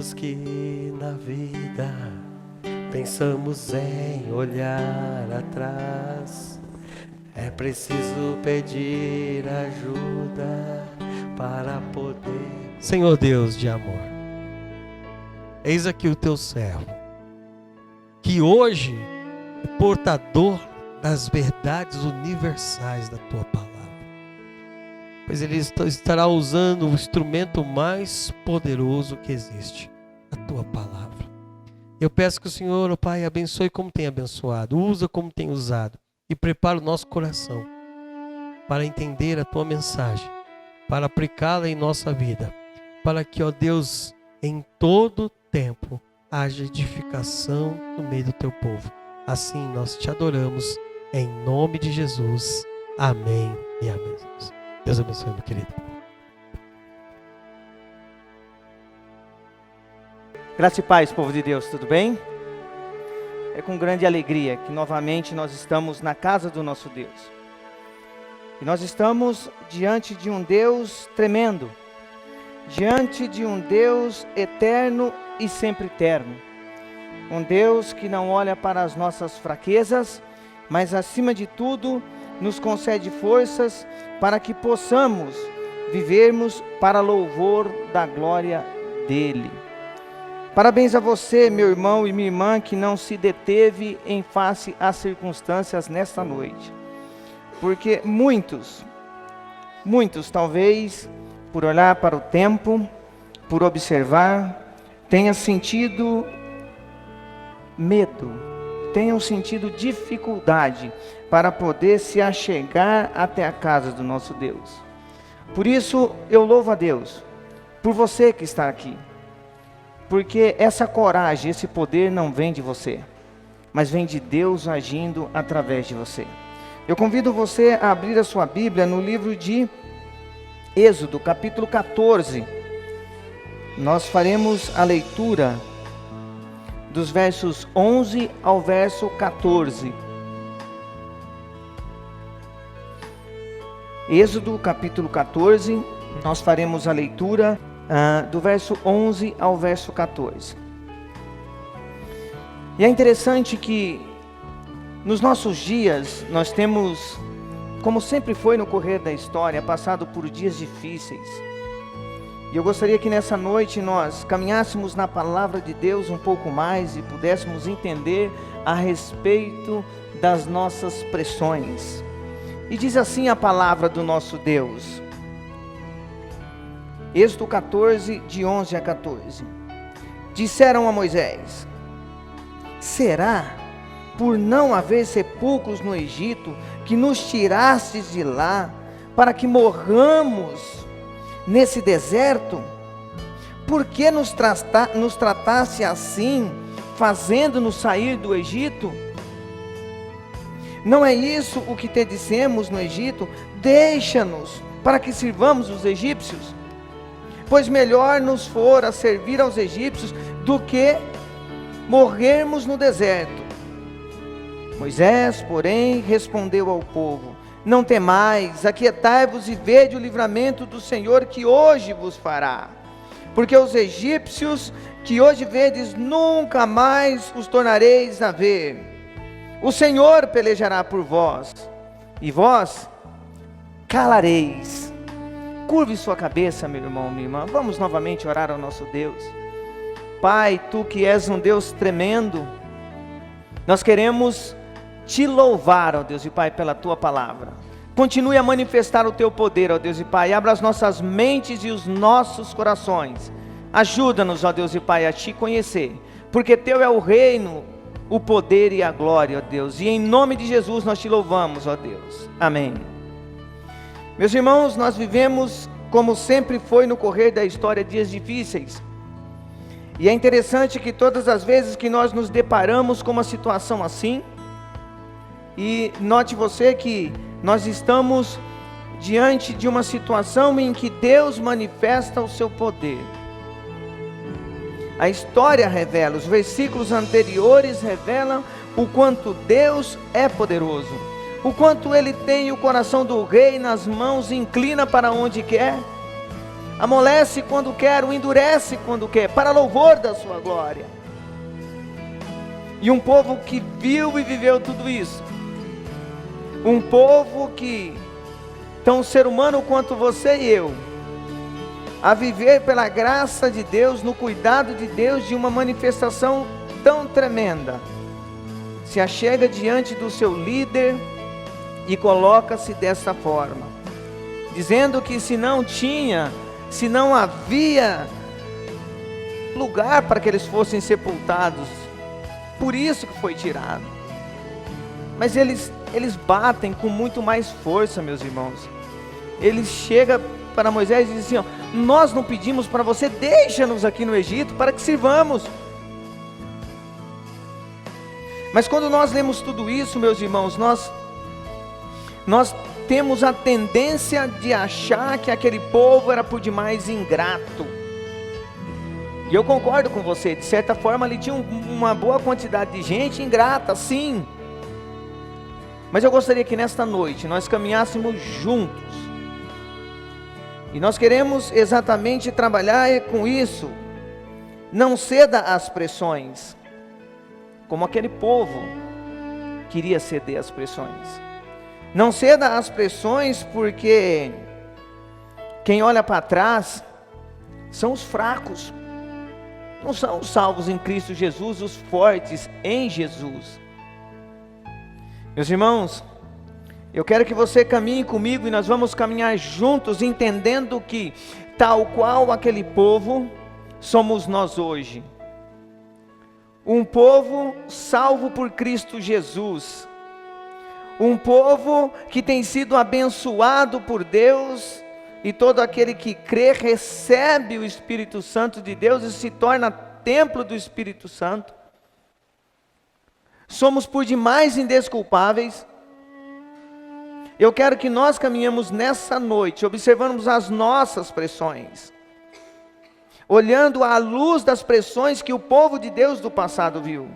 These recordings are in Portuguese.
tempos que na vida pensamos em olhar atrás, é preciso pedir ajuda para poder. Senhor Deus de amor, eis aqui o teu servo, que hoje é portador das verdades universais da tua palavra, pois ele estará usando o instrumento mais poderoso que existe, a tua palavra. Eu peço que o Senhor, ó Pai, abençoe como tem abençoado, usa como tem usado e prepara o nosso coração para entender a tua mensagem, para aplicá-la em nossa vida, para que, ó Deus, em todo tempo haja edificação no meio do teu povo. Assim nós te adoramos, em nome de Jesus. Amém e amém. Deus abençoe, meu querido. Graça e paz, povo de Deus, tudo bem? É com grande alegria que novamente nós estamos na casa do nosso Deus. E nós estamos diante de um Deus tremendo, diante de um Deus eterno e sempre eterno. Um Deus que não olha para as nossas fraquezas, mas acima de tudo nos concede forças para que possamos vivermos para louvor da glória dEle. Parabéns a você, meu irmão e minha irmã, que não se deteve em face às circunstâncias nesta noite. Porque muitos talvez, por olhar para o tempo, por observar, tenham sentido medo, tenham sentido dificuldade para poder se achegar até a casa do nosso Deus. Por isso eu louvo a Deus, por você que está aqui. Porque essa coragem, esse poder não vem de você, mas vem de Deus agindo através de você. Eu convido você a abrir a sua Bíblia no livro de Êxodo, capítulo 14. Nós faremos a leitura dos versos 11 ao verso 14. Êxodo, capítulo 14, nós faremos a leitura do verso 11 ao verso 14. E é interessante que nos nossos dias nós temos, como sempre foi no correr da história, passado por dias difíceis. E eu gostaria que nessa noite nós caminhássemos na palavra de Deus um pouco mais e pudéssemos entender a respeito das nossas pressões. E diz assim a palavra do nosso Deus. Êxodo 14, de 11 a 14. Disseram a Moisés: será por não haver sepulcros no Egito que nos tirastes de lá, para que morramos nesse deserto? Por que nos trataste assim, fazendo-nos sair do Egito? Não é isso o que te dissemos no Egito? Deixa-nos para que sirvamos os egípcios. Pois melhor nos fora servir aos egípcios do que morrermos no deserto. Moisés, porém, respondeu ao povo: não temais, aquietai-vos e vede o livramento do Senhor que hoje vos fará. Porque os egípcios que hoje vedes, nunca mais os tornareis a ver. O Senhor pelejará por vós, e vós calareis. Curve sua cabeça, meu irmão, minha irmã. Vamos novamente orar ao nosso Deus. Pai, Tu que és um Deus tremendo, nós queremos Te louvar, ó Deus e Pai, pela Tua palavra. Continue a manifestar o Teu poder, ó Deus e Pai. Abra as nossas mentes e os nossos corações. Ajuda-nos, ó Deus e Pai, a Te conhecer, porque Teu é o reino, o poder e a glória, ó Deus. E em nome de Jesus nós Te louvamos, ó Deus. Amém. Meus irmãos, nós vivemos, como sempre foi no correr da história, dias difíceis. E é interessante que todas as vezes que nós nos deparamos com uma situação assim, e note você que nós estamos diante de uma situação em que Deus manifesta o seu poder. A história revela, os versículos anteriores revelam o quanto Deus é poderoso. O quanto Ele tem o coração do rei nas mãos e inclina para onde quer. amolece quando quer, o endurece quando quer, para louvor da sua glória. E um povo que viu e viveu tudo isso, um povo que, tão ser humano quanto você e eu, a viver pela graça de Deus, no cuidado de Deus, de uma manifestação tão tremenda, se achega diante do seu líder e coloca-se dessa forma, dizendo que se não havia lugar para que eles fossem sepultados, por isso que foi tirado. Mas eles batem com muito mais força, meus irmãos. Eles chegam para Moisés e dizem assim, ó, nós não pedimos para você, deixa-nos aqui no Egito para que sirvamos. Mas quando nós lemos tudo isso, meus irmãos, nós temos a tendência de achar que aquele povo era por demais ingrato. E eu concordo com você, de certa forma ali tinha uma boa quantidade de gente ingrata, sim. Mas eu gostaria que nesta noite nós caminhássemos juntos. E nós queremos exatamente trabalhar com isso. Não ceda às pressões, como aquele povo queria ceder às pressões. Não ceda às pressões, porque quem olha para trás são os fracos, não são os salvos em Cristo Jesus, os fortes em Jesus. Meus irmãos, eu quero que você caminhe comigo e nós vamos caminhar juntos, entendendo que, tal qual aquele povo, somos nós hoje. Um povo salvo por Cristo Jesus. Um povo que tem sido abençoado por Deus, e todo aquele que crê recebe o Espírito Santo de Deus e se torna templo do Espírito Santo. Somos por demais indesculpáveis. Eu quero que nós caminhemos nessa noite, observando as nossas pressões, olhando à luz das pressões que o povo de Deus do passado viu.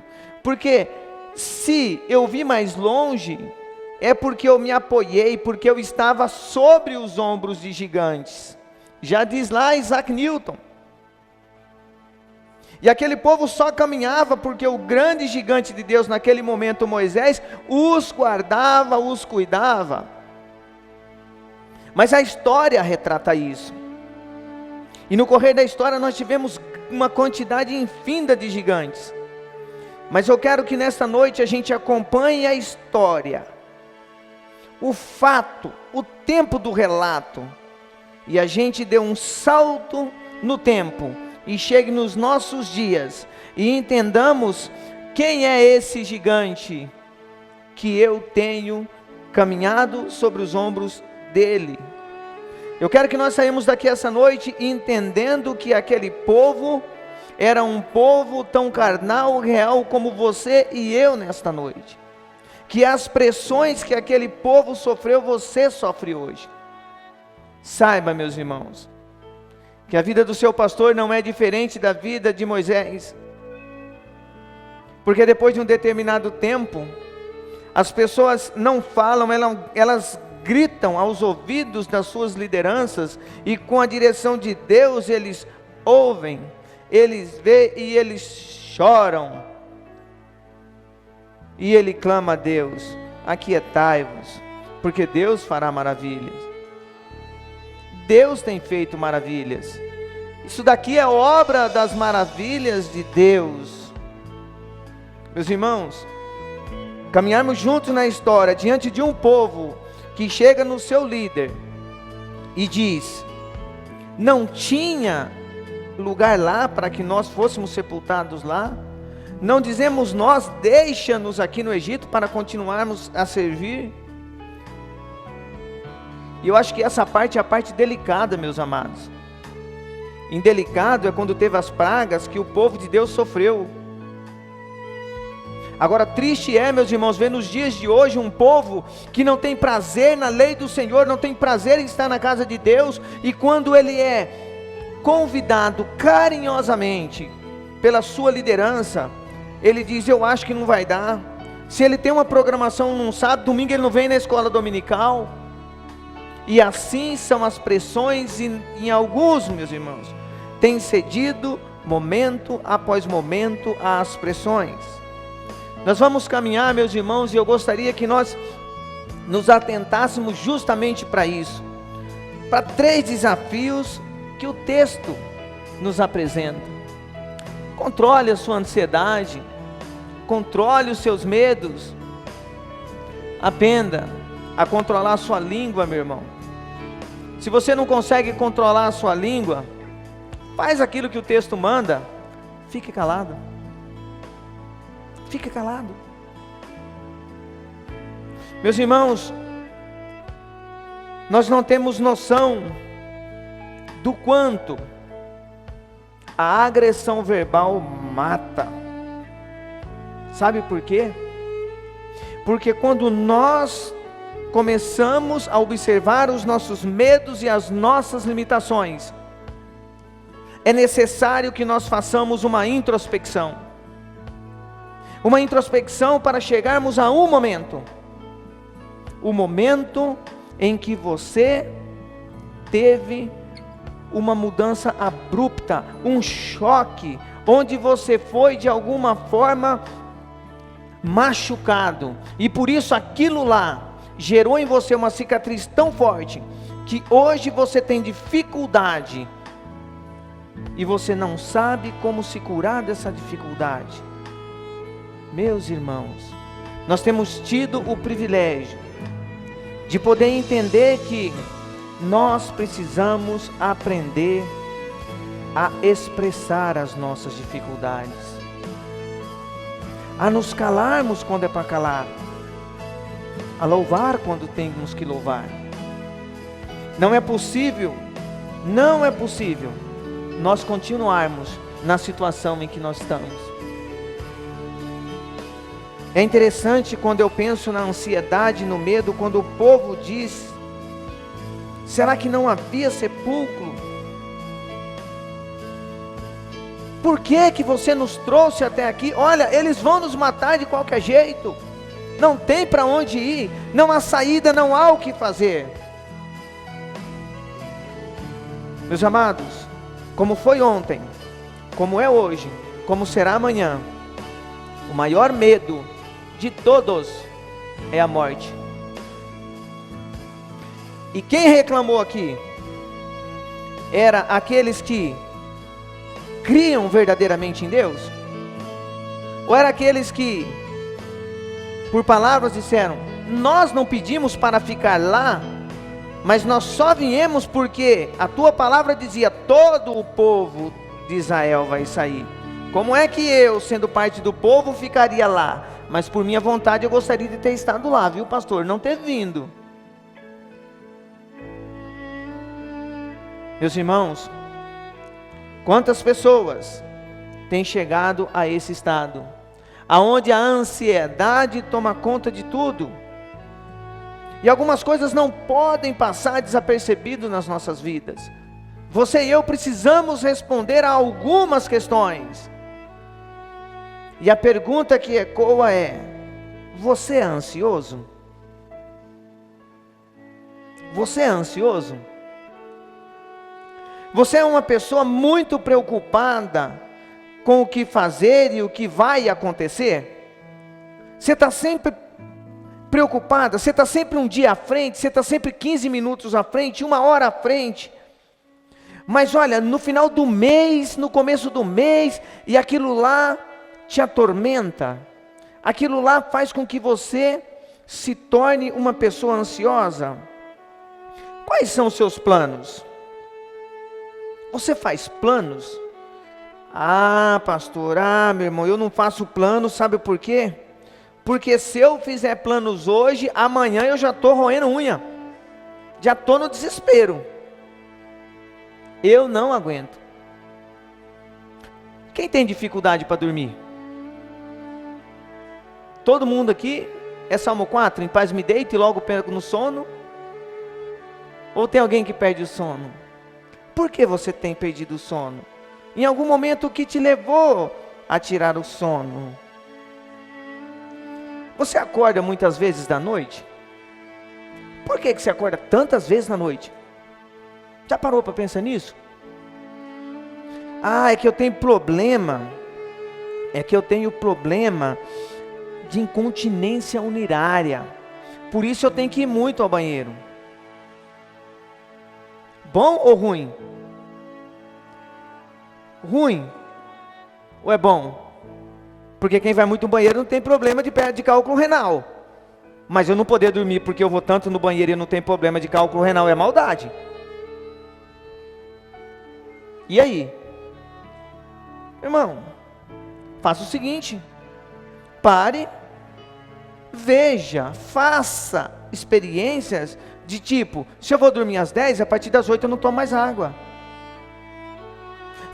Porque se eu vi mais longe, é porque eu me apoiei, porque eu estava sobre os ombros de gigantes. Já diz lá Isaac Newton. E aquele povo só caminhava porque o grande gigante de Deus naquele momento, Moisés, os guardava, os cuidava. Mas a história retrata isso. E no correr da história nós tivemos uma quantidade infinda de gigantes. Mas eu quero que nesta noite a gente acompanhe a história, o fato, o tempo do relato, e a gente dê um salto no tempo e chegue nos nossos dias e entendamos quem é esse gigante que eu tenho caminhado sobre os ombros dele. Eu quero que nós saímos daqui essa noite entendendo que aquele povo era um povo tão carnal, real como você e eu nesta noite. Que as pressões que aquele povo sofreu, você sofre hoje. Saiba, meus irmãos, que a vida do seu pastor não é diferente da vida de Moisés. Porque depois de um determinado tempo, as pessoas não falam, elas gritam aos ouvidos das suas lideranças, e com a direção de Deus eles ouvem, eles veem e eles choram. E ele clama a Deus: aquietai-vos, porque Deus fará maravilhas. Deus tem feito maravilhas. Isso daqui é obra das maravilhas de Deus. Meus irmãos, caminharmos juntos na história, diante de um povo que chega no seu líder e diz: não tinha lugar lá para que nós fôssemos sepultados lá? Não dizemos nós, deixa-nos aqui no Egito para continuarmos a servir? E eu acho que essa parte é a parte delicada, meus amados. Indelicado é quando teve as pragas que o povo de Deus sofreu. Agora, triste é, meus irmãos, ver nos dias de hoje um povo que não tem prazer na lei do Senhor, não tem prazer em estar na casa de Deus, e quando ele é convidado carinhosamente pela sua liderança, ele diz: eu acho que não vai dar. Se ele tem uma programação num sábado, domingo ele não vem na escola dominical. E assim são as pressões, e em alguns, meus irmãos, têm cedido momento após momento às pressões. Nós vamos caminhar, meus irmãos, e eu gostaria que nós nos atentássemos justamente para isso, para 3 desafios que o texto nos apresenta. Controle a sua ansiedade, controle os seus medos, aprenda a controlar a sua língua, meu irmão. Se você não consegue controlar a sua língua, faz aquilo que o texto manda, fique calado. Fique calado. Meus irmãos, nós não temos noção do quanto a agressão verbal mata. Sabe por quê? Porque quando nós começamos a observar os nossos medos e as nossas limitações, é necessário que nós façamos uma introspecção. Uma introspecção para chegarmos a um momento. O momento em que você teve uma mudança abrupta, um choque, onde você foi de alguma forma machucado, e por isso aquilo lá gerou em você uma cicatriz tão forte, que hoje você tem dificuldade, e você não sabe como se curar dessa dificuldade. Meus irmãos, nós temos tido o privilégio de poder entender que nós precisamos aprender a expressar as nossas dificuldades, a nos calarmos quando é para calar, a louvar quando temos que louvar. Não é possível nós continuarmos na situação em que nós estamos. É interessante quando eu penso na ansiedade e no medo, quando o povo diz: será que não havia sepulcro? Por que você nos trouxe até aqui? Olha, eles vão nos matar de qualquer jeito. Não tem para onde ir, não há saída, não há o que fazer. Meus amados, como foi ontem, como é hoje, como será amanhã, o maior medo de todos é a morte. E quem reclamou aqui era aqueles que criam verdadeiramente em Deus? Ou era aqueles que, por palavras, disseram: nós não pedimos para ficar lá, mas nós só viemos porque a tua palavra dizia: todo o povo de Israel vai sair. Como é que eu, sendo parte do povo, ficaria lá? Mas por minha vontade eu gostaria de ter estado lá, viu, pastor? Não ter vindo. Meus irmãos, quantas pessoas têm chegado a esse estado, aonde a ansiedade toma conta de tudo, e algumas coisas não podem passar desapercebido nas nossas vidas. Você e eu precisamos responder a algumas questões. E a pergunta que ecoa é: você é ansioso? Você é ansioso? Você é uma pessoa muito preocupada com o que fazer e o que vai acontecer? Você está sempre preocupada? Você está sempre um dia à frente? Você está sempre 15 minutos à frente? 1 hora à frente? Mas olha, no final do mês, no começo do mês, e aquilo lá te atormenta, aquilo lá faz com que você se torne uma pessoa ansiosa. Quais são os seus planos? Você faz planos? Ah, pastor, meu irmão, eu não faço plano, sabe por quê? Porque se eu fizer planos hoje, amanhã eu já estou roendo unha, já estou no desespero, eu não aguento. Quem tem dificuldade para dormir? Todo mundo aqui é Salmo 4, em paz me deito e logo perco no sono? Ou tem alguém que perde o sono? Por que você tem perdido o sono? Em algum momento o que te levou a tirar o sono? Você acorda muitas vezes da noite? Por que você acorda tantas vezes na noite? Já parou para pensar nisso? Ah, é que eu tenho problema. É que eu tenho problema de incontinência urinária. Por isso eu tenho que ir muito ao banheiro. Bom ou ruim? Ruim ou é bom? Porque quem vai muito no banheiro não tem problema de cálculo renal. Mas eu não poder dormir porque eu vou tanto no banheiro e não tem problema de cálculo renal é maldade. E aí? Irmão, faça o seguinte: pare, veja, faça experiências de tipo, se eu vou dormir às 10, a partir das 8 eu não tomo mais água.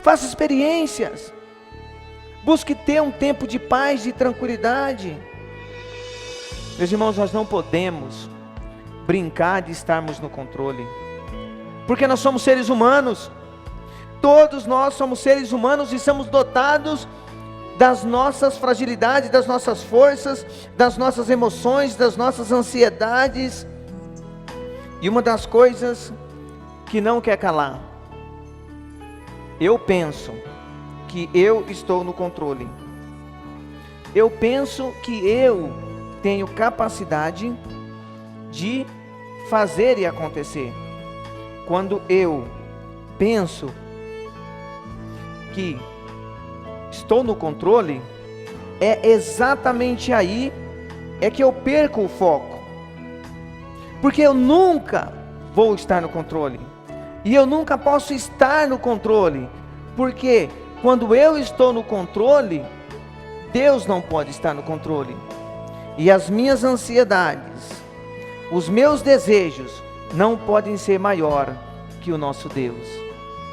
Faça experiências. Busque ter um tempo de paz e tranquilidade. Meus irmãos, nós não podemos brincar de estarmos no controle, porque nós somos seres humanos. Todos nós somos seres humanos e somos dotados das nossas fragilidades, das nossas forças, das nossas emoções, das nossas ansiedades. E uma das coisas que não quer calar: eu penso que eu estou no controle. Eu penso que eu tenho capacidade de fazer e acontecer. Quando eu penso que estou no controle, é exatamente aí que eu perco o foco. Porque eu nunca vou estar no controle. E eu nunca posso estar no controle. Porque quando eu estou no controle, Deus não pode estar no controle. E as minhas ansiedades, os meus desejos, não podem ser maior que o nosso Deus.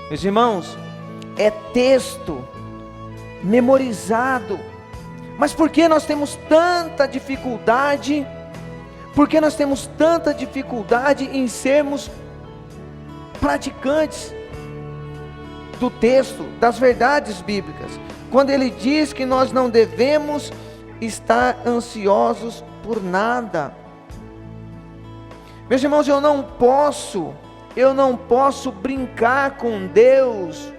Meus irmãos, é texto memorizado. Mas por que nós temos tanta dificuldade? Por que nós temos tanta dificuldade em sermos praticantes do texto, das verdades bíblicas? Quando ele diz que nós não devemos estar ansiosos por nada. Meus irmãos, eu não posso brincar com Deus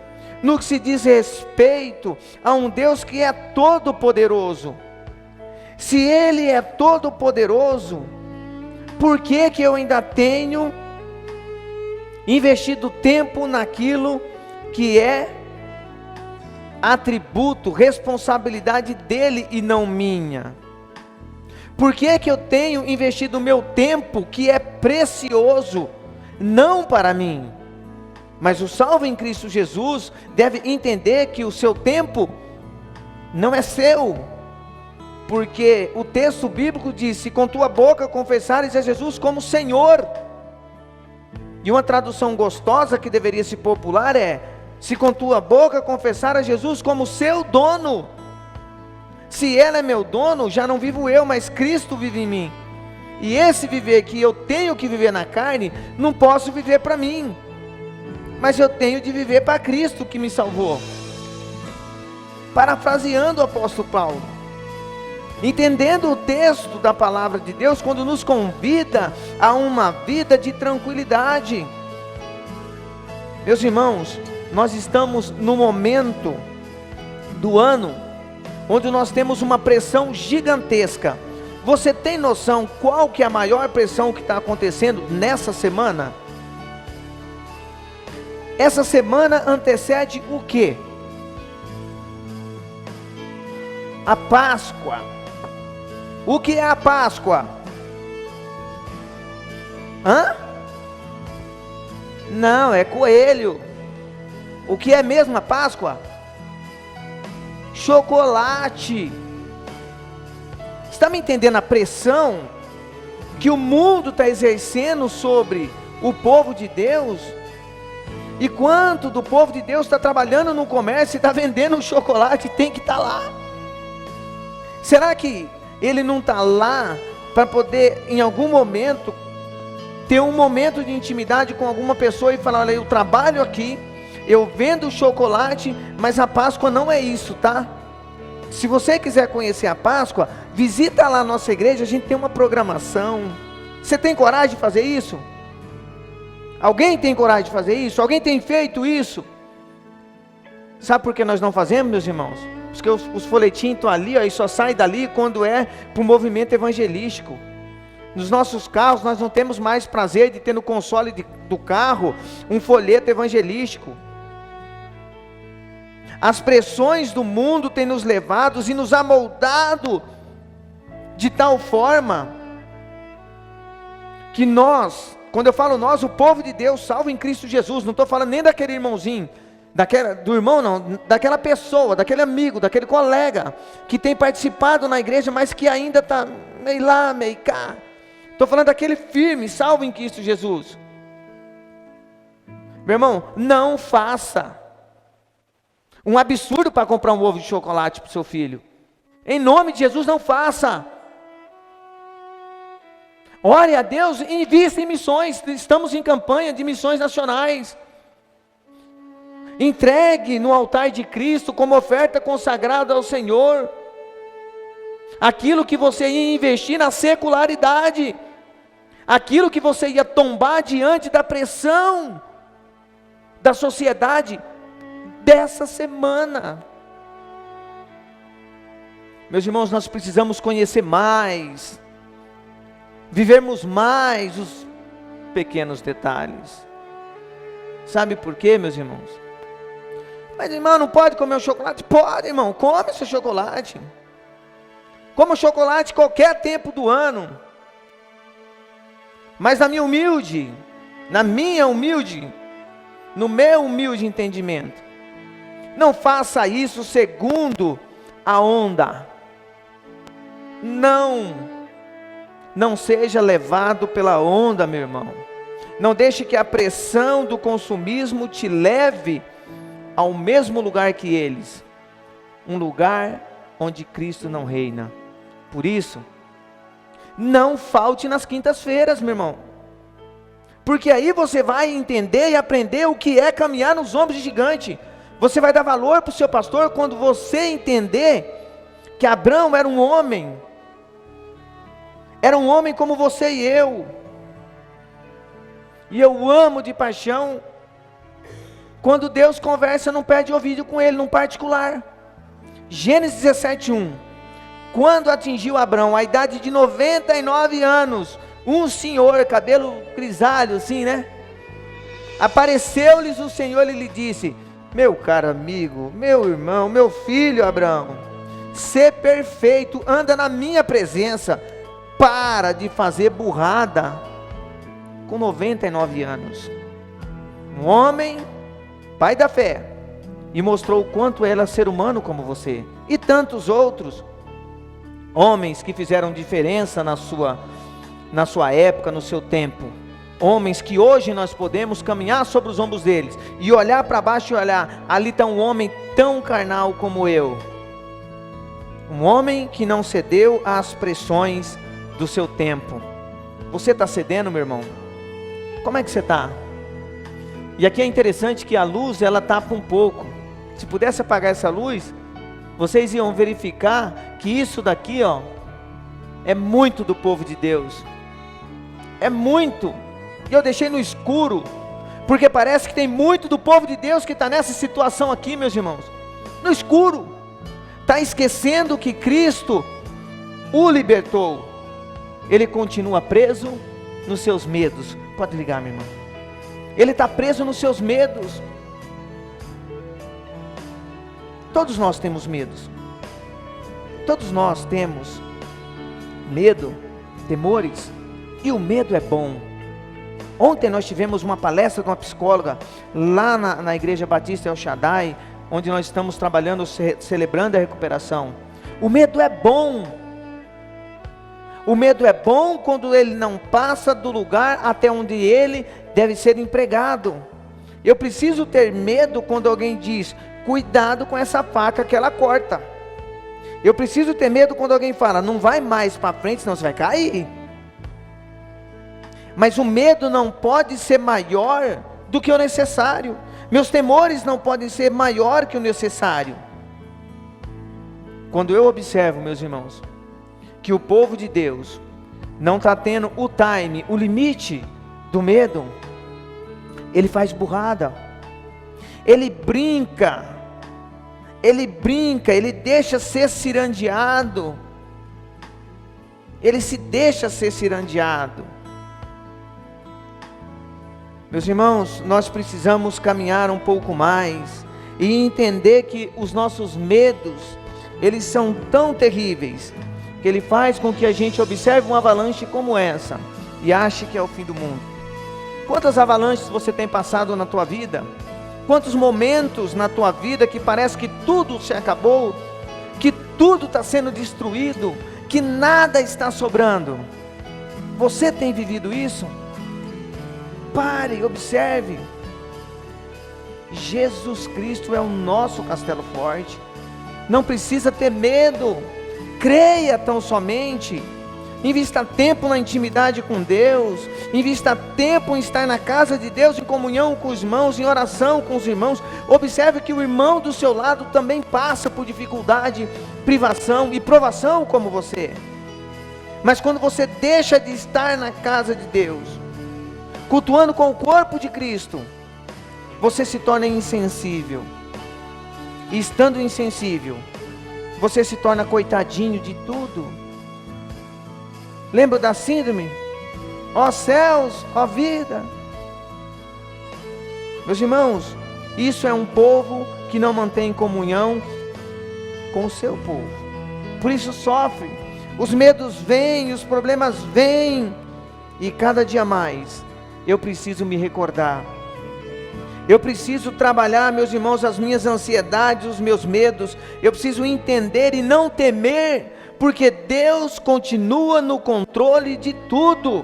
no que se diz respeito a um Deus que é todo poderoso. Se Ele é todo poderoso, por que que eu ainda tenho investido tempo naquilo que é atributo, responsabilidade dele e não minha? Por que que eu tenho investido o meu tempo, que é precioso, não para mim? Mas o salvo em Cristo Jesus deve entender que o seu tempo não é seu, porque o texto bíblico diz: se com tua boca confessares a Jesus como Senhor. E uma tradução gostosa que deveria se popular é: se com tua boca confessar a Jesus como seu dono. Se Ele é meu dono, já não vivo eu, mas Cristo vive em mim. E esse viver que eu tenho que viver na carne, não posso viver para mim, mas eu tenho de viver para Cristo que me salvou. Parafraseando o apóstolo Paulo, entendendo o texto da palavra de Deus, quando nos convida a uma vida de tranquilidade. Meus irmãos, nós estamos no momento do ano onde nós temos uma pressão gigantesca. Você tem noção qual que é a maior pressão que está acontecendo nessa semana? Essa semana antecede o quê? A Páscoa. O que é a Páscoa? Não, é coelho. O que é mesmo a Páscoa? Chocolate. Está me entendendo a pressão que o mundo está exercendo sobre o povo de Deus? E quanto do povo de Deus está trabalhando no comércio e está vendendo um chocolate, tem que estar lá. Será que ele não está lá para poder em algum momento ter um momento de intimidade com alguma pessoa e falar: olha, eu trabalho aqui, eu vendo chocolate, mas a Páscoa não é isso, tá? Se você quiser conhecer a Páscoa, visita lá a nossa igreja, a gente tem uma programação Você tem coragem de fazer isso? Alguém tem coragem de fazer isso? Alguém tem feito isso? Sabe por que nós não fazemos, meus irmãos? Porque os folhetins estão ali, ó, e só sai dali quando é para o movimento evangelístico. Nos nossos carros nós não temos mais prazer de ter no console do carro um folheto evangelístico. As pressões do mundo têm nos levado e nos amoldado de tal forma que nós, quando eu falo nós, o povo de Deus salvo em Cristo Jesus, não estou falando nem daquele irmãozinho, do irmão não, daquela pessoa, daquele amigo, daquele colega, que tem participado na igreja, mas que ainda está meio lá, meio cá. Estou falando daquele firme, salvo em Cristo Jesus. Meu irmão, não faça um absurdo para comprar um ovo de chocolate para o seu filho. Em nome de Jesus, não faça. Ore a Deus e invista em missões. Estamos em campanha de missões nacionais. Entregue no altar de Cristo como oferta consagrada ao Senhor aquilo que você ia investir na secularidade, aquilo que você ia tombar diante da pressão da sociedade dessa semana. Meus irmãos, nós precisamos conhecer mais, vivermos mais os pequenos detalhes. Sabe por quê, meus irmãos? Mas irmão, não pode comer o chocolate? Pode, irmão, come seu chocolate. Coma chocolate qualquer tempo do ano. Mas no meu humilde entendimento, não faça isso segundo a onda. Não seja levado pela onda, meu irmão. Não deixe que a pressão do consumismo te leve ao mesmo lugar que eles, um lugar onde Cristo não reina. Por isso, não falte nas quintas-feiras, meu irmão, porque aí você vai entender e aprender o que é caminhar nos ombros de gigante. Você vai dar valor para o seu pastor quando você entender que Abraão era um homem como você e eu amo de paixão quando Deus conversa, não perde ouvido com ele, num particular. Gênesis 17:1. Quando atingiu Abraão a idade de 99 anos, um senhor, cabelo grisalho assim, né? Apareceu-lhes o Senhor e lhe disse: meu caro amigo, meu irmão, meu filho Abraão, sê perfeito, anda na minha presença, para de fazer burrada com 99 anos. Um homem, pai da fé, e mostrou o quanto era ser humano como você, e tantos outros homens que fizeram diferença na sua época, no seu tempo, homens que hoje nós podemos caminhar sobre os ombros deles, e olhar para baixo e olhar, ali está um homem tão carnal como eu, um homem que não cedeu às pressões do seu tempo. Você está cedendo, meu irmão? Como é que você está? E aqui é interessante que a luz, ela tapa um pouco. Se pudesse apagar essa luz, vocês iam verificar que isso daqui, ó, é muito do povo de Deus. É muito. E eu deixei no escuro, porque parece que tem muito do povo de Deus que está nessa situação aqui, meus irmãos. No escuro. Está esquecendo que Cristo o libertou. Ele continua preso nos seus medos. Pode ligar, meu irmão. Ele está preso nos seus medos. Todos nós temos medos. Todos nós temos medo, temores. E o medo é bom. Ontem nós tivemos uma palestra de uma psicóloga lá na Igreja Batista El Shaddai, onde nós estamos trabalhando, celebrando a recuperação. O medo é bom. O medo é bom quando ele não passa do lugar até onde ele deve ser empregado. Eu preciso ter medo quando alguém diz: cuidado com essa faca que ela corta. Eu preciso ter medo quando alguém fala: não vai mais para frente, senão você vai cair. Mas o medo não pode ser maior do que o necessário. Meus temores não podem ser maior que o necessário. Quando eu observo, meus irmãos, que o povo de Deus não está tendo o time, o limite do medo, ele faz burrada, ele brinca, ele deixa ser cirandeado, ele se deixa ser cirandeado. Meus irmãos, nós precisamos caminhar um pouco mais e entender que os nossos medos, eles são tão terríveis, que ele faz com que a gente observe uma avalanche como essa e ache que é o fim do mundo. Quantas avalanches você tem passado na tua vida? Quantos momentos na tua vida que parece que tudo se acabou, que tudo está sendo destruído, que nada está sobrando? Você tem vivido isso? Pare, observe. Jesus Cristo é o nosso castelo forte. Não precisa ter medo. Creia tão somente. Invista tempo na intimidade com Deus. Invista tempo em estar na casa de Deus, em comunhão com os irmãos, em oração com os irmãos. Observe que o irmão do seu lado também passa por dificuldade, privação e provação como você. Mas quando você deixa de estar na casa de Deus, cultuando com o corpo de Cristo, você se torna insensível. E estando insensível, você se torna coitadinho de tudo. Lembra da síndrome? Ó céus, ó vida. Meus irmãos, isso é um povo que não mantém comunhão com o seu povo. Por isso sofre. Os medos vêm, os problemas vêm. E cada dia mais eu preciso me recordar. Eu preciso trabalhar, meus irmãos, as minhas ansiedades, os meus medos. Eu preciso entender e não temer, porque Deus continua no controle de tudo.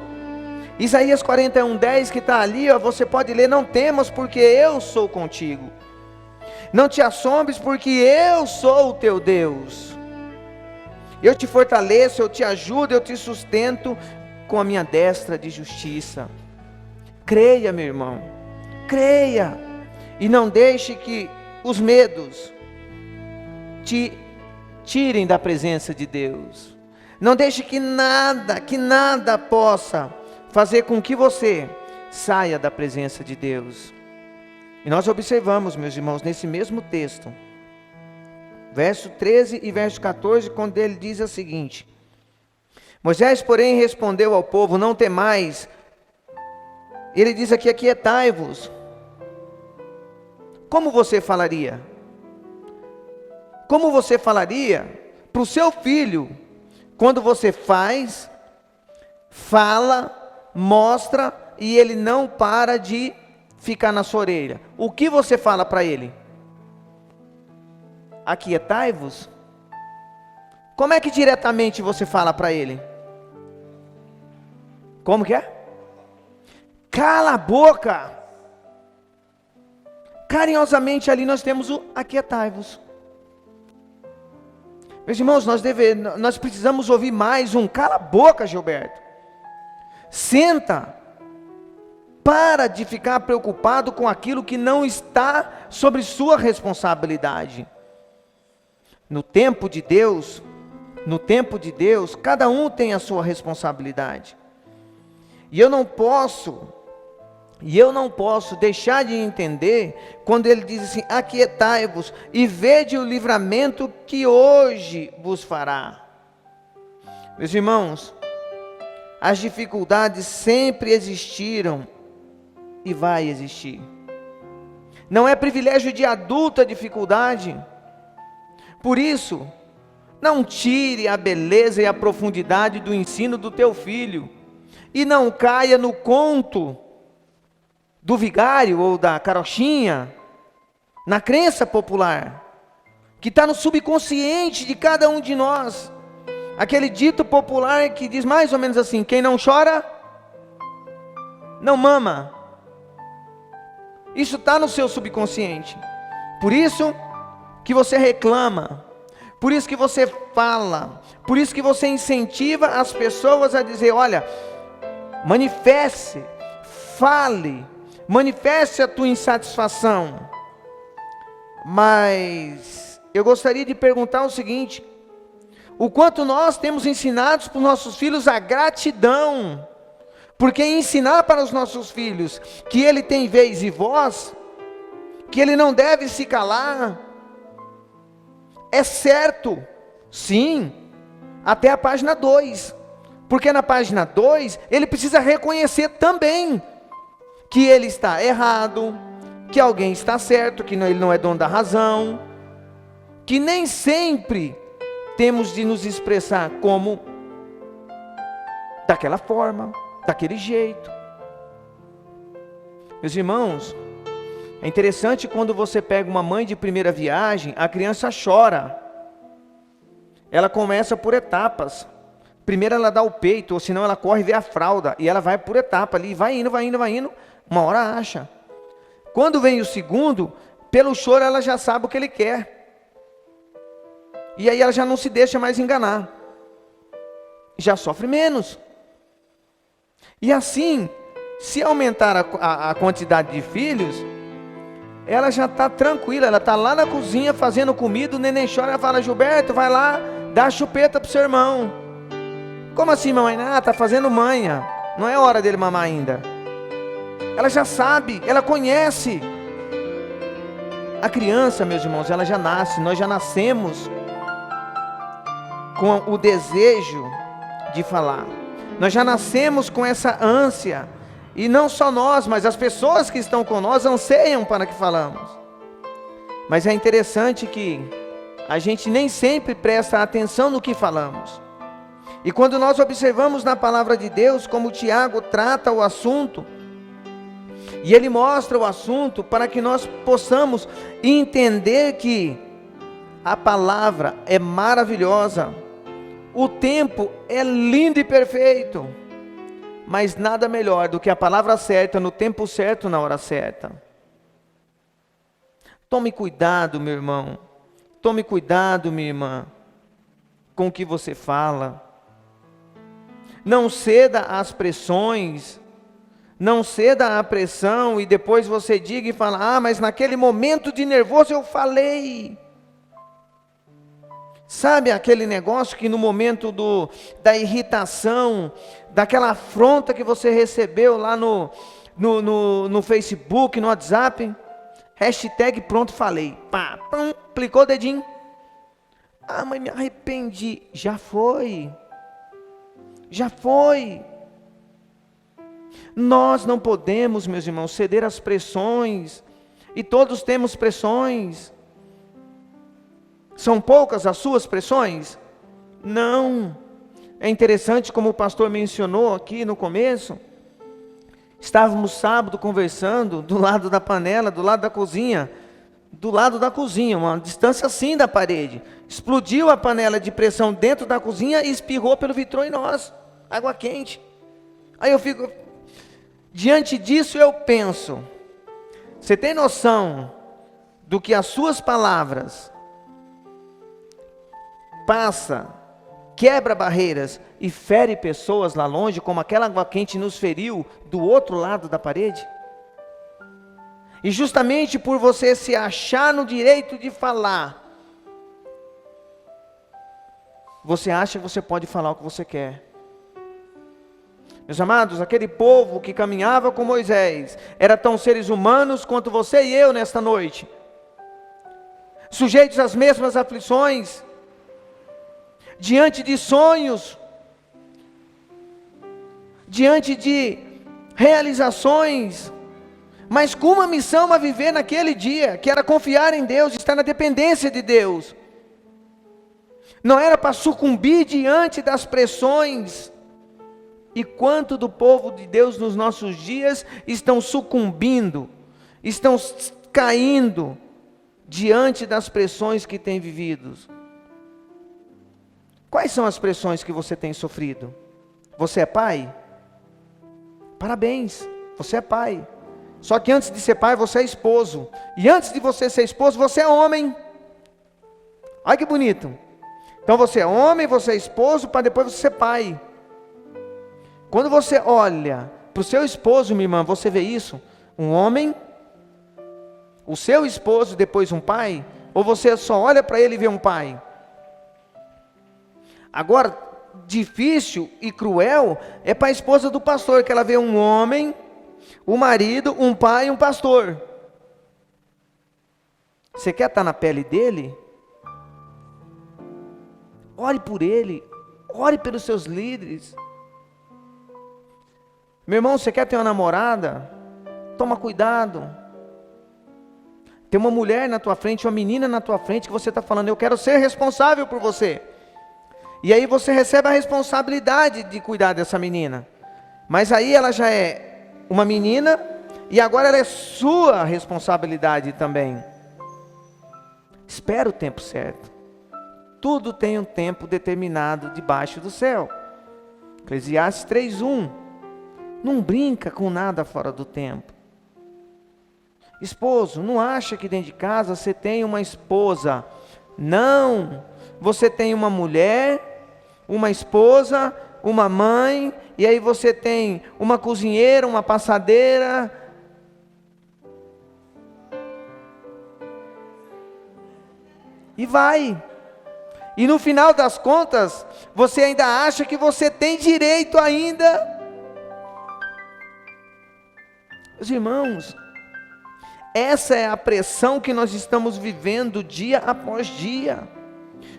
Isaías 41:10 que está ali, ó, você pode ler: não temas, porque eu sou contigo. Não te assombres, porque eu sou o teu Deus. Eu te fortaleço, eu te ajudo, eu te sustento com a minha destra de justiça. Creia, meu irmão, creia, e não deixe que os medos te tirem da presença de Deus. Não deixe que nada possa fazer com que você saia da presença de Deus. E nós observamos, meus irmãos, nesse mesmo texto, verso 13 e verso 14, quando ele diz o seguinte: Moisés, porém, respondeu ao povo: não temais. Ele diz aqui: aquietai-vos. Como você falaria? Como você falaria para o seu filho, quando você fala, mostra, e ele não para de ficar na sua orelha? O que você fala para ele? Aquietai-vos? Como é que diretamente você fala para ele? Como que é? Cala a boca. Carinhosamente ali nós temos o aquietai-vos. Meus irmãos, nós precisamos ouvir mais um cala a boca, Gilberto. Senta. Para de ficar preocupado com aquilo que não está sobre sua responsabilidade. No tempo de Deus, cada um tem a sua responsabilidade. E eu não posso deixar de entender quando ele diz assim: aquietai-vos e vede o livramento que hoje vos fará. Meus irmãos, as dificuldades sempre existiram e vai existir. Não é privilégio de adulto a dificuldade. Por isso, não tire a beleza e a profundidade do ensino do teu filho, e não caia no conto do vigário ou da carochinha, na crença popular, que está no subconsciente de cada um de nós. Aquele dito popular que diz mais ou menos assim: quem não chora, não mama. Isso está no seu subconsciente. Por isso que você reclama, por isso que você fala, por isso que você incentiva as pessoas a dizer: olha, manifeste, fale, manifeste a tua insatisfação. Mas eu gostaria de perguntar o seguinte: o quanto nós temos ensinado para os nossos filhos a gratidão. Porque ensinar para os nossos filhos que ele tem vez e voz, que ele não deve se calar, é certo, sim, até a página 2. Porque na página 2, ele precisa reconhecer também que ele está errado, que alguém está certo, que ele não é dono da razão, que nem sempre temos de nos expressar como daquela forma, daquele jeito. Meus irmãos, é interessante quando você pega uma mãe de primeira viagem, a criança chora. Ela começa por etapas. Primeiro ela dá o peito, ou senão ela corre e vê a fralda, e ela vai por etapa ali, vai indo, uma hora acha. Quando vem o segundo, pelo choro ela já sabe o que ele quer. E aí ela já não se deixa mais enganar. Já sofre menos. E assim, se aumentar a quantidade de filhos, ela já está tranquila, ela está lá na cozinha fazendo comida, o neném chora, ela fala: Gilberto, vai lá, dá a chupeta para o seu irmão. Como assim, mamãe? Ah, está fazendo manha, não é hora dele mamar ainda. Ela já sabe, ela conhece. A criança, meus irmãos, ela já nasce, nós já nascemos com o desejo de falar. Nós já nascemos com essa ânsia, e não só nós, mas as pessoas que estão com nós anseiam para que falamos. Mas é interessante que a gente nem sempre presta atenção no que falamos. E quando nós observamos na palavra de Deus como Tiago trata o assunto, e ele mostra o assunto para que nós possamos entender que a palavra é maravilhosa, o tempo é lindo e perfeito, mas nada melhor do que a palavra certa, no tempo certo, na hora certa. Tome cuidado, meu irmão, tome cuidado, minha irmã, com o que você fala. Não ceda às pressões, não ceda à pressão e depois você diga e fala: ah, mas naquele momento de nervoso eu falei. Sabe aquele negócio que no momento da irritação, daquela afronta que você recebeu lá no Facebook, no WhatsApp, hashtag pronto falei, pá, pum, clicou o dedinho, ah, mas me arrependi, já foi, nós não podemos, meus irmãos, ceder às pressões, e todos temos pressões. São poucas as suas pressões? Não. É interessante como o pastor mencionou aqui no começo. Estávamos sábado conversando do lado da panela, do lado da cozinha. Uma distância assim da parede. Explodiu a panela de pressão dentro da cozinha e espirrou pelo vitrô em nós. Água quente. Aí eu fico... Diante disso eu penso. Você tem noção do que as suas palavras... passa, quebra barreiras e fere pessoas lá longe, como aquela água quente nos feriu do outro lado da parede? E justamente por você se achar no direito de falar, você acha que você pode falar o que você quer. Meus amados, aquele povo que caminhava com Moisés, era tão seres humanos quanto você e eu nesta noite, sujeitos às mesmas aflições, diante de sonhos, diante de realizações, mas com uma missão a viver naquele dia, que era confiar em Deus, estar na dependência de Deus. Não era para sucumbir diante das pressões. E quanto do povo de Deus nos nossos dias estão sucumbindo, estão caindo diante das pressões que têm vivido? Quais são as pressões que você tem sofrido? Você é pai? Parabéns, você é pai. Só que antes de ser pai, você é esposo. E antes de você ser esposo, você é homem. Olha que bonito. Então você é homem, você é esposo, para depois você ser pai. Quando você olha para o seu esposo, minha irmã, você vê isso? Um homem, o seu esposo, depois um pai? Ou você só olha para ele e vê um pai? Agora, difícil e cruel é para a esposa do pastor, que ela vê um homem, um marido, um pai e um pastor. Você quer estar na pele dele? Ore por ele, ore pelos seus líderes. Meu irmão, você quer ter uma namorada? Toma cuidado. Tem uma mulher na tua frente, uma menina na tua frente que você está falando, eu quero ser responsável por você. E aí você recebe a responsabilidade de cuidar dessa menina. Mas aí ela já é uma menina e agora ela é sua responsabilidade também. Espera o tempo certo. Tudo tem um tempo determinado debaixo do céu. Eclesiastes 3:1. Não brinca com nada fora do tempo. Esposo, não acha que dentro de casa você tem uma esposa. Não. Você tem uma mulher, uma esposa, uma mãe, e aí você tem uma cozinheira, uma passadeira. E vai. E no final das contas, você ainda acha que você tem direito ainda. Meus irmãos, essa é a pressão que nós estamos vivendo dia após dia.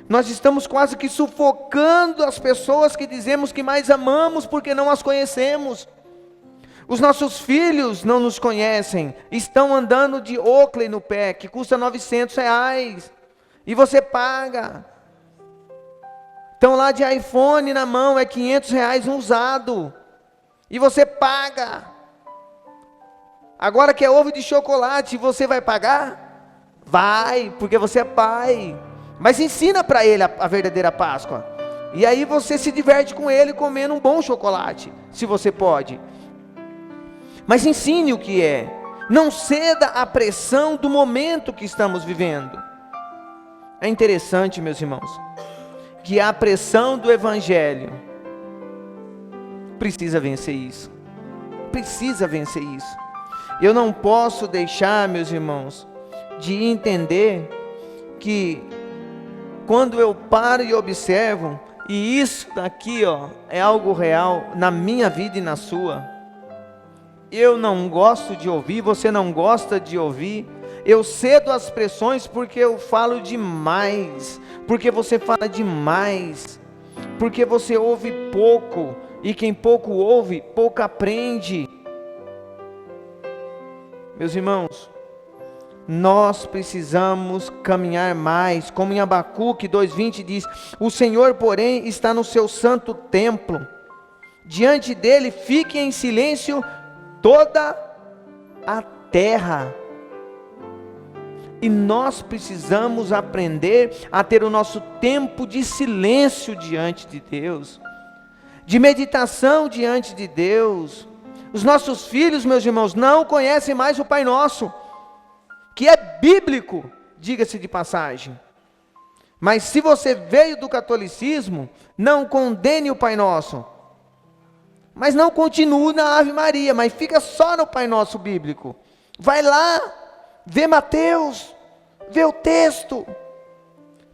Nós estamos quase que sufocando as pessoas que dizemos que mais amamos porque não as conhecemos. Os nossos filhos não nos conhecem, estão andando de Oakley no pé, que custa R$900, e você paga. Estão lá de iPhone na mão, é R$500 um usado, e você paga. Agora que é ovo de chocolate, você vai pagar? Vai, porque você é pai. Mas ensina para ele a verdadeira Páscoa. E aí você se diverte com ele comendo um bom chocolate, se você pode. Mas ensine o que é. Não ceda à pressão do momento que estamos vivendo. É interessante, meus irmãos, que a pressão do Evangelho precisa vencer isso. Precisa vencer isso. Eu não posso deixar, meus irmãos, de entender que quando eu paro e observo, e isso daqui, é algo real na minha vida e na sua. Eu não gosto de ouvir, você não gosta de ouvir. Eu cedo às pressões porque eu falo demais, porque você fala demais, porque você ouve pouco, e quem pouco ouve, pouco aprende. Meus irmãos, nós precisamos caminhar mais, como em Abacuque 2:20 diz: o Senhor, porém, está no seu santo templo, diante dele fique em silêncio toda a terra. E nós precisamos aprender a ter o nosso tempo de silêncio diante de Deus, de meditação diante de Deus. Os nossos filhos, meus irmãos, não conhecem mais o Pai Nosso, que é bíblico, diga-se de passagem. Mas se você veio do catolicismo, não condene o Pai Nosso, mas não continue na Ave Maria, mas fica só no Pai Nosso bíblico. Vai lá, vê Mateus, vê o texto,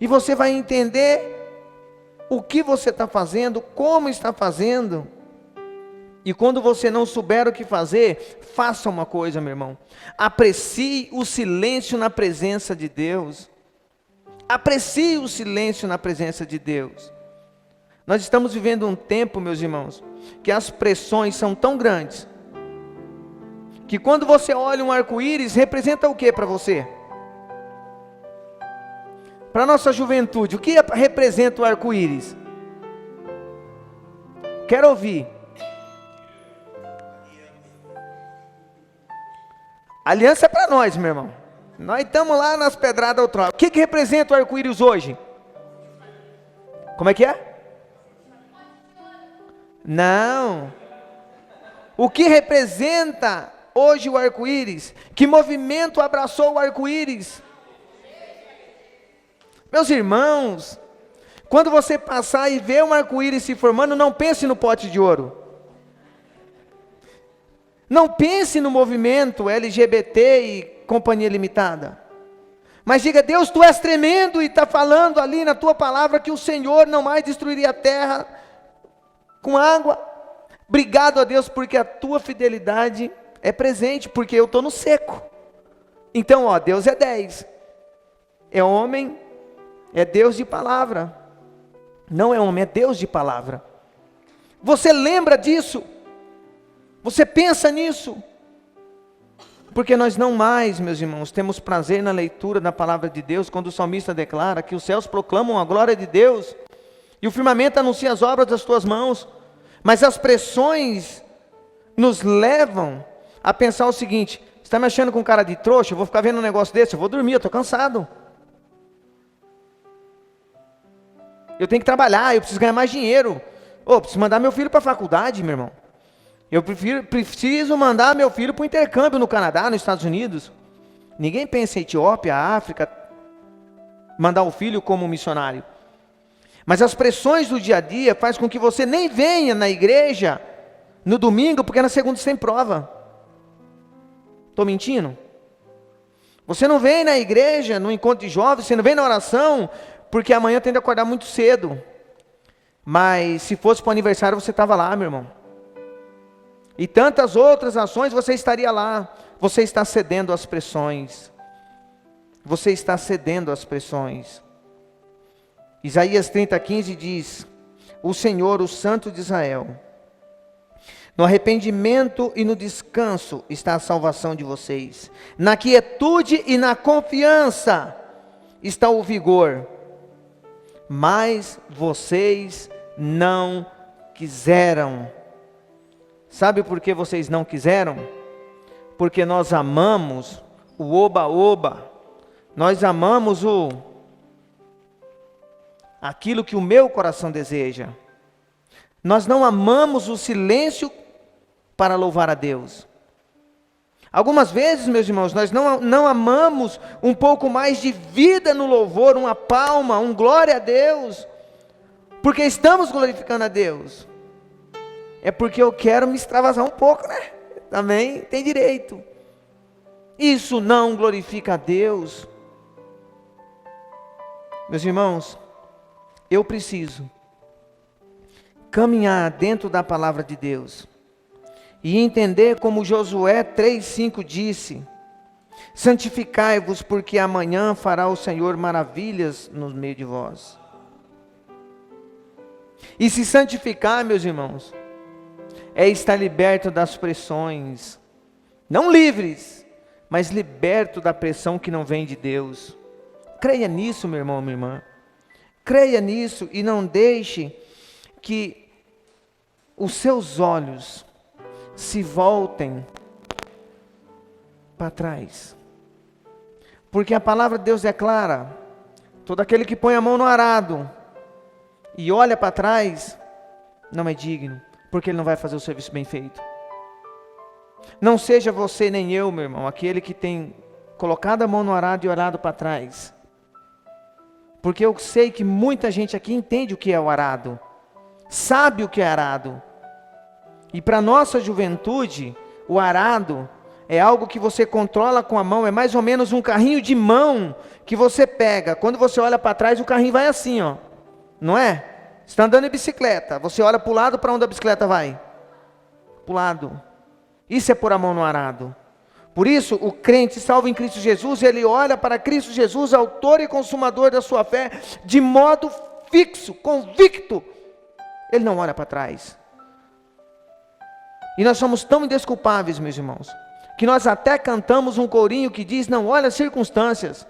e você vai entender o que você está fazendo, como está fazendo. E quando você não souber o que fazer, faça uma coisa, meu irmão. Aprecie o silêncio na presença de Deus. Aprecie o silêncio na presença de Deus. Nós estamos vivendo um tempo, meus irmãos, que as pressões são tão grandes, que quando você olha um arco-íris, representa o que para você? Para a nossa juventude, o que representa o arco-íris? Quero ouvir. Aliança é para nós, meu irmão. Nós estamos lá nas pedradas ao trono. O que representa o arco-íris hoje? Como é que é? Não. O que representa hoje o arco-íris? Que movimento abraçou o arco-íris? Meus irmãos, quando você passar e ver um arco-íris se formando, não pense no pote de ouro. Não pense no movimento LGBT e companhia limitada. Mas diga: Deus, tu és tremendo, e está falando ali na tua palavra que o Senhor não mais destruiria a terra com água. Obrigado a Deus, porque a tua fidelidade é presente, porque eu estou no seco. Então, ó, Deus é 10. É homem, é Deus de palavra. Não é homem, é Deus de palavra. Você lembra disso? Você pensa nisso? Porque nós não mais, meus irmãos, temos prazer na leitura da palavra de Deus, quando o salmista declara que os céus proclamam a glória de Deus, e o firmamento anuncia as obras das tuas mãos. Mas as pressões nos levam a pensar o seguinte: você está me achando com cara de trouxa? Eu vou ficar vendo um negócio desse, eu vou dormir, eu estou cansado. Eu tenho que trabalhar, eu preciso ganhar mais dinheiro. Eu preciso mandar meu filho para a faculdade, meu irmão. Eu preciso mandar meu filho para o intercâmbio no Canadá, nos Estados Unidos. Ninguém pensa em Etiópia, África, mandar o filho como missionário. Mas as pressões do dia a dia faz com que você nem venha na igreja no domingo, porque na segunda você tem prova. Estou mentindo? Você não vem na igreja, no encontro de jovens, você não vem na oração, porque amanhã tem que acordar muito cedo. Mas se fosse para o aniversário, você estava lá, meu irmão. E tantas outras ações, você estaria lá. Você está cedendo às pressões. Você está cedendo às pressões. Isaías 30:15 diz: o Senhor, o Santo de Israel, no arrependimento e no descanso está a salvação de vocês. Na quietude e na confiança está o vigor. Mas vocês não quiseram. Sabe por que vocês não quiseram? Porque nós amamos o oba-oba. Nós amamos aquilo que o meu coração deseja. Nós não amamos o silêncio para louvar a Deus. Algumas vezes, meus irmãos, nós não amamos um pouco mais de vida no louvor, uma palma, um glória a Deus, porque estamos glorificando a Deus. É porque eu quero me extravasar um pouco, né? Também tem direito. Isso não glorifica a Deus. Meus irmãos, eu preciso caminhar dentro da palavra de Deus e entender como Josué 3:5 disse: santificai-vos, porque amanhã fará o Senhor maravilhas no meio de vós. E se santificar, meus irmãos, é estar liberto das pressões, não livres, mas liberto da pressão que não vem de Deus. Creia nisso, meu irmão, minha irmã. Creia nisso e não deixe que os seus olhos se voltem para trás. Porque a palavra de Deus declara: todo aquele que põe a mão no arado e olha para trás, não é digno, porque ele não vai fazer o serviço bem feito. Não seja você nem eu, meu irmão, aquele que tem colocado a mão no arado e olhado para trás. Porque eu sei que muita gente aqui entende o que é o arado, sabe o que é arado. E para a nossa juventude, o arado é algo que você controla com a mão, é mais ou menos um carrinho de mão que você pega. Quando você olha para trás, o carrinho vai assim, ó. Não é? Você está andando de bicicleta, você olha para o lado, para onde a bicicleta vai? Para o lado. Isso é pôr a mão no arado. Por isso, o crente salvo em Cristo Jesus, ele olha para Cristo Jesus, autor e consumador da sua fé, de modo fixo, convicto. Ele não olha para trás. E nós somos tão indesculpáveis, meus irmãos, que nós até cantamos um corinho que diz: não olha as circunstâncias.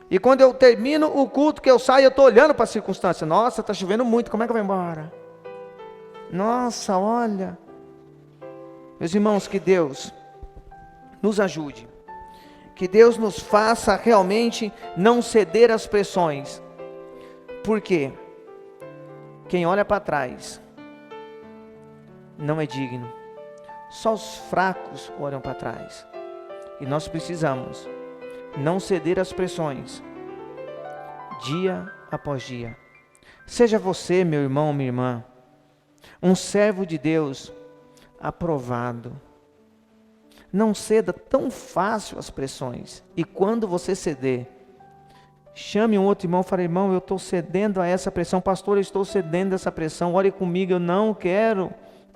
E quando eu termino o culto, que eu saio, eu estou olhando para a circunstância. Nossa, está chovendo muito, como é que eu vou embora? Nossa, olha. Meus irmãos, que Deus nos ajude, que Deus nos faça realmente não ceder às pressões, porque quem olha para trás não é digno, só os fracos olham para trás, e nós precisamos não ceder às pressões, dia após dia. Seja você, meu irmão, minha irmã, um servo de Deus aprovado. Não ceda tão fácil às pressões. E quando você ceder, Chame um outro irmão e fale: irmão, eu estou cedendo a essa pressão. Pastor, eu estou cedendo a essa pressão. Ore comigo, eu não quero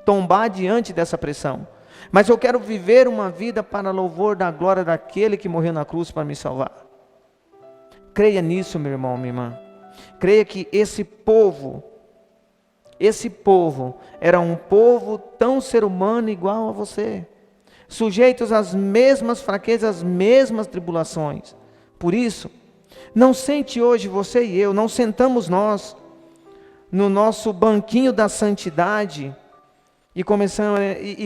tombar diante dessa pressão. Mas eu quero viver uma vida para louvor da glória daquele que morreu na cruz para me salvar. Creia nisso, meu irmão, minha irmã. Creia que esse povo era um povo tão ser humano igual a você, sujeitos às mesmas fraquezas, às mesmas tribulações. Por isso, não sente hoje você e eu, não sentamos nós no nosso banquinho da santidade e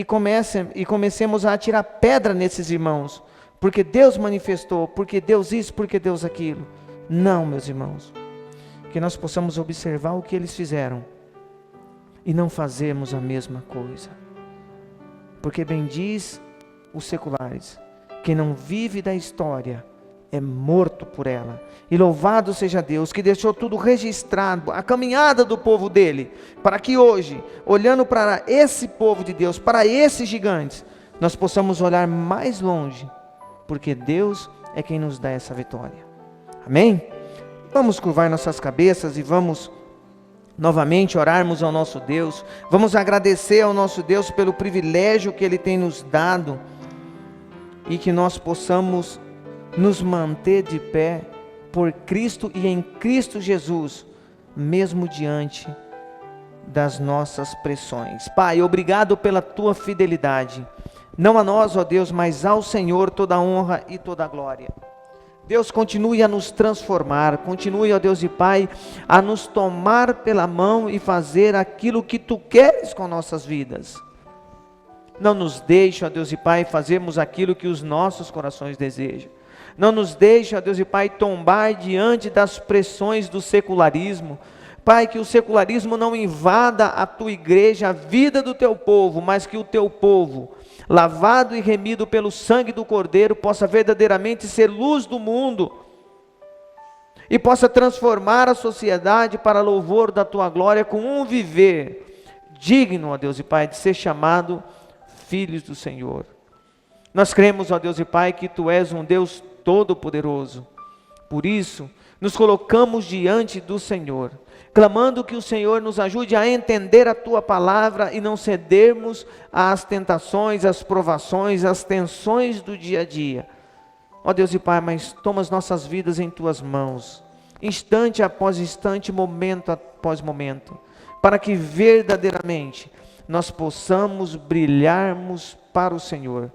comecemos a atirar pedra nesses irmãos, porque Deus manifestou, porque Deus isso, porque Deus aquilo. Não, meus irmãos, que nós possamos observar o que eles fizeram e não fazermos a mesma coisa, porque bem diz os seculares: quem não vive da história é morto por ela. E louvado seja Deus que deixou tudo registrado, a caminhada do povo dele, para que hoje, olhando para esse povo de Deus, para esses gigantes, nós possamos olhar mais longe, porque Deus é quem nos dá essa vitória. Amém? Vamos curvar nossas cabeças e vamos novamente orarmos ao nosso Deus. Vamos agradecer ao nosso Deus pelo privilégio que Ele tem nos dado, e que nós possamos nos manter de pé por Cristo e em Cristo Jesus, mesmo diante das nossas pressões. Pai, obrigado pela Tua fidelidade. Não a nós, ó Deus, mas ao Senhor toda a honra e toda a glória. Deus, continue a nos transformar, continue, ó Deus e Pai, a nos tomar pela mão e fazer aquilo que Tu queres com nossas vidas. Não nos deixe, ó Deus e Pai, fazermos aquilo que os nossos corações desejam. Não nos deixe, ó Deus e Pai, tombar diante das pressões do secularismo. Pai, que o secularismo não invada a Tua igreja, a vida do Teu povo, mas que o Teu povo, lavado e remido pelo sangue do Cordeiro, possa verdadeiramente ser luz do mundo e possa transformar a sociedade para louvor da Tua glória, com um viver digno, ó Deus e Pai, de ser chamado filhos do Senhor. Nós cremos, ó Deus e Pai, que Tu és um Deus Todo-Poderoso. Por isso, nos colocamos diante do Senhor, clamando que o Senhor nos ajude a entender a Tua palavra e não cedermos às tentações, às provações, às tensões do dia a dia. Ó Deus e Pai, mas toma as nossas vidas em Tuas mãos, instante após instante, momento após momento, para que verdadeiramente nós possamos brilharmos para o Senhor.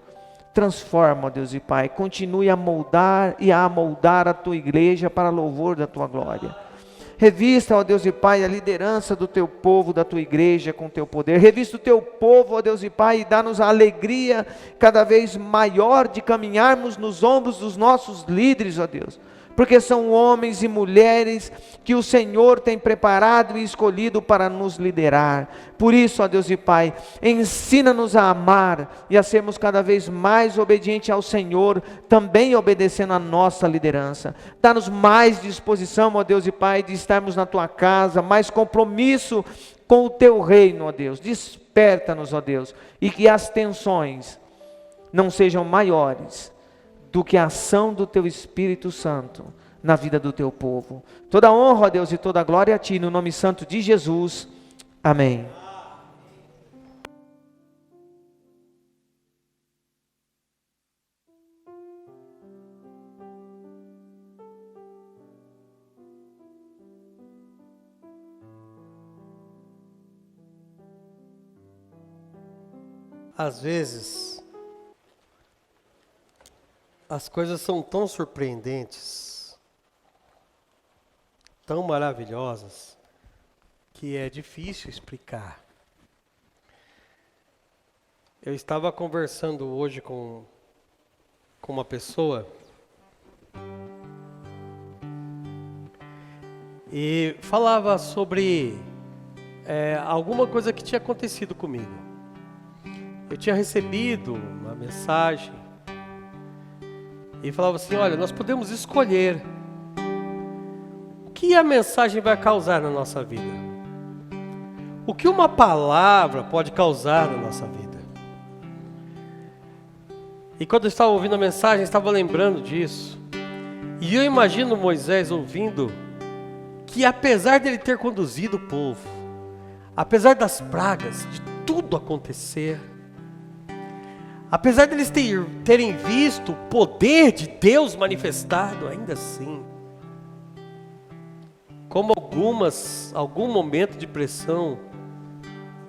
Transforma, ó Deus e Pai, continue a moldar e a amoldar a Tua igreja para louvor da Tua glória. Revista, ó Deus e Pai, a liderança do Teu povo, da Tua igreja com Teu poder. Revista o Teu povo, ó Deus e Pai, e dá-nos a alegria cada vez maior de caminharmos nos ombros dos nossos líderes, ó Deus, porque são homens e mulheres que o Senhor tem preparado e escolhido para nos liderar. Por isso, ó Deus e Pai, ensina-nos a amar e a sermos cada vez mais obedientes ao Senhor, também obedecendo a nossa liderança. Dá-nos mais disposição, ó Deus e Pai, de estarmos na Tua casa, mais compromisso com o Teu reino, ó Deus. Desperta-nos, ó Deus, e que as tensões não sejam maiores do que a ação do Teu Espírito Santo na vida do Teu povo. Toda a honra, ó Deus, e toda a glória a Ti, no nome santo de Jesus. Amém. Às vezes, as coisas são tão surpreendentes, tão maravilhosas, que é difícil explicar. Eu estava conversando hoje com uma pessoa e falava sobre alguma coisa que tinha acontecido comigo. Eu tinha recebido uma mensagem e falava assim: olha, nós podemos escolher o que a mensagem vai causar na nossa vida, o que uma palavra pode causar na nossa vida. E quando eu estava ouvindo a mensagem, eu estava lembrando disso. E eu imagino Moisés ouvindo que apesar dele ter conduzido o povo, apesar das pragas, de tudo acontecer, apesar deles terem visto o poder de Deus manifestado, ainda assim, como algum momento de pressão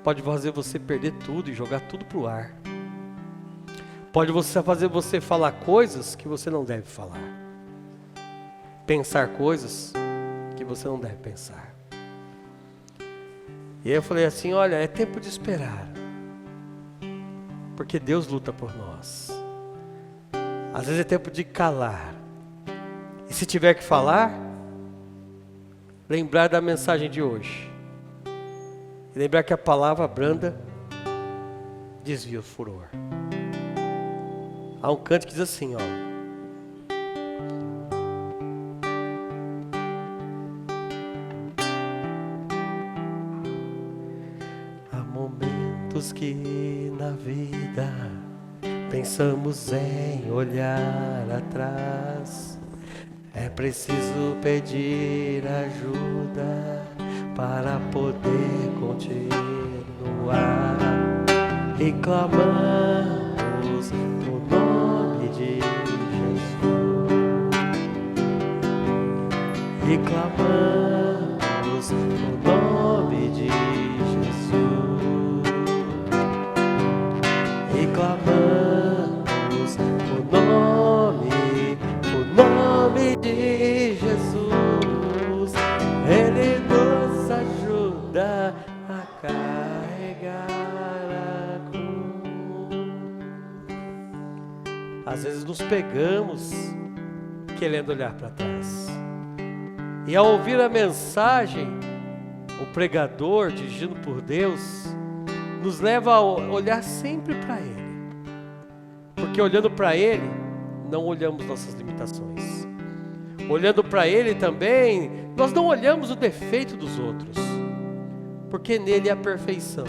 pode fazer você perder tudo e jogar tudo para o ar. Pode fazer você falar coisas que você não deve falar. Pensar coisas que você não deve pensar. E aí eu falei assim, olha, é tempo de esperar. Porque Deus luta por nós. Às vezes é tempo de calar. E se tiver que falar, lembrar da mensagem de hoje. E lembrar que a palavra branda desvia o furor. Há um canto que diz assim, ó. Que na vida pensamos em olhar atrás, é preciso pedir ajuda para poder continuar. E clamamos no nome de Jesus, e clamamos no nome de Jesus. E clamamos o nome de Jesus. Ele nos ajuda a carregar a cruz. Às vezes nos pegamos querendo olhar para trás. E ao ouvir a mensagem, o pregador dirigido por Deus nos leva a olhar sempre para Ele. Porque olhando para Ele, não olhamos nossas limitações. Olhando para Ele também, nós não olhamos o defeito dos outros. Porque nele é a perfeição.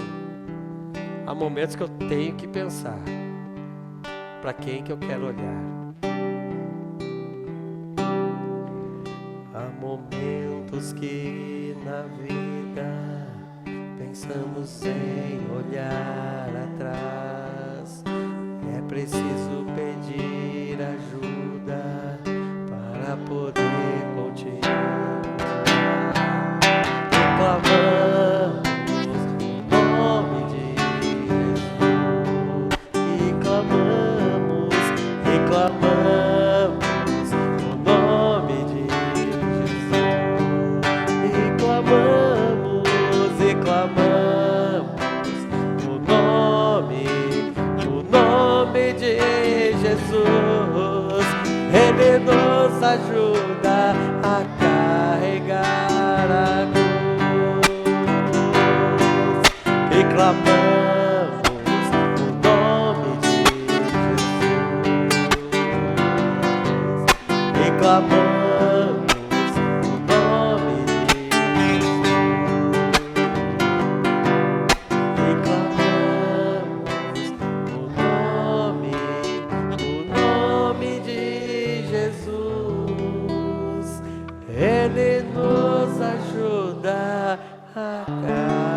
Há momentos que eu tenho que pensar para quem que eu quero olhar. Há momentos que na vida pensamos em olhar atrás, é preciso pedir ajuda para poder continuar. E clamamos o nome de Jesus, e clamamos o nome de Jesus. Ele nos ajuda a carregar a cruz. E clamamos o nome de Jesus. E clamamos o nome de Jesus. E clamamos o nome de Jesus. Ele nos ajuda a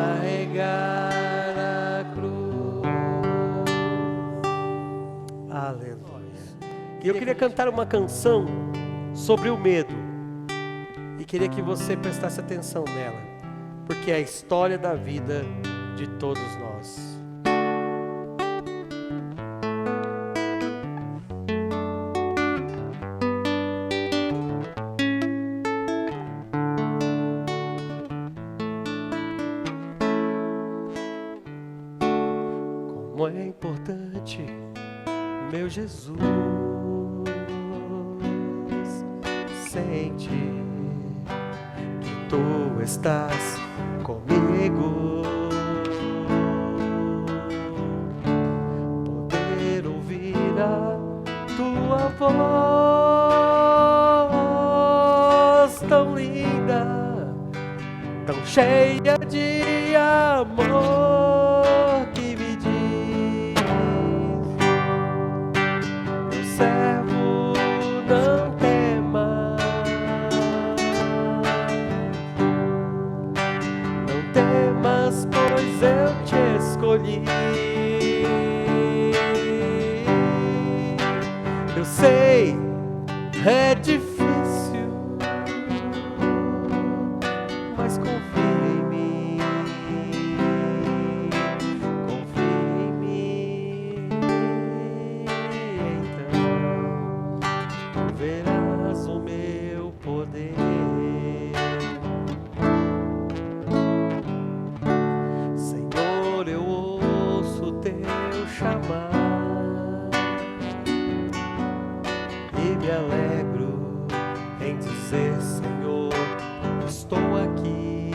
carregar a cruz. Aleluia. E eu queria cantar uma canção sobre o medo. E queria que você prestasse atenção nela, porque é a história da vida de todos nós. Como é importante, meu Jesus, sente que tu estás comigo. Poder ouvir a tua voz tão linda, tão cheia de amor, que me diz: meu servo, não temas. Eu sei, é difícil, mas confia em mim. Confia em mim. Então tu verás o meu poder. Senhor, eu ouço teu chamar e me alegro em dizer: Senhor, estou aqui.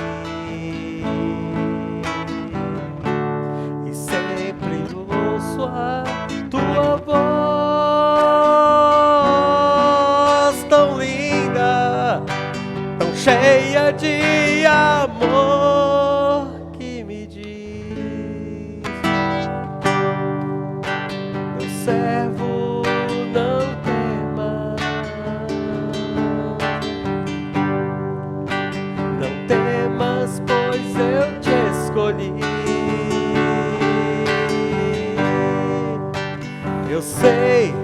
E sempre ouço a tua voz tão linda, tão cheia de amor, que me diz: meu servo, não temas, não temas, pois eu te escolhi. Eu sei,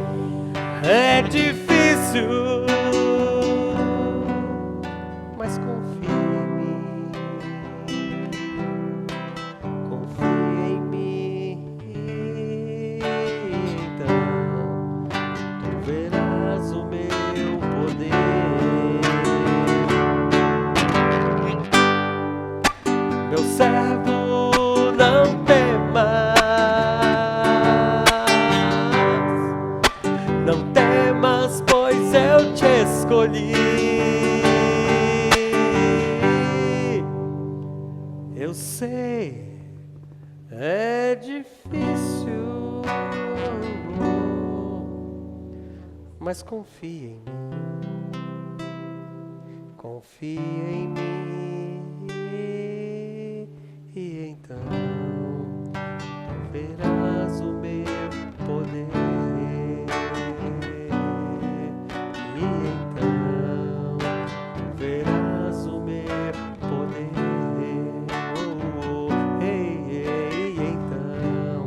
é difícil, mas confia em mim. Confia em mim. Então tu verás o meu poder. Meu servo, não temas. Não temas, pois eu te escolhi. Eu sei, é difícil, mas confia em mim. Confia em mim. E então tu verás o meu poder. E então tu verás o meu poder. E então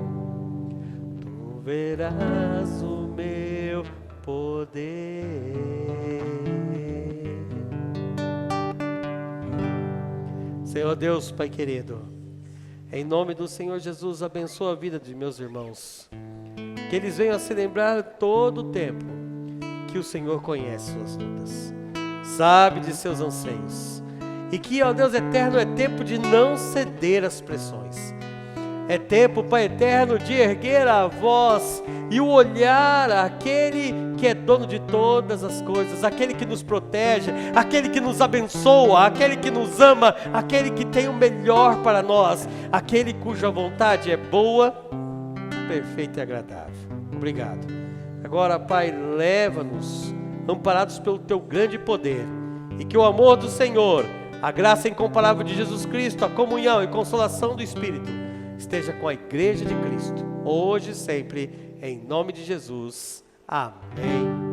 tu verás o meu poder. Senhor Deus, Pai querido, em nome do Senhor Jesus, abençoa a vida de meus irmãos. Que eles venham a se lembrar todo o tempo que o Senhor conhece suas lutas, sabe de seus anseios. E que, ó Deus eterno, é tempo de não ceder às pressões. É tempo, Pai eterno, de erguer a voz e o olhar àquele que é dono de todas as coisas, aquele que nos protege, aquele que nos abençoa, aquele que nos ama, aquele que tem o melhor para nós, aquele cuja vontade é boa, perfeita e agradável. Obrigado. Agora, Pai, leva-nos, amparados pelo Teu grande poder, e que o amor do Senhor, a graça incomparável de Jesus Cristo, a comunhão e consolação do Espírito, esteja com a Igreja de Cristo, hoje e sempre, em nome de Jesus. Amém.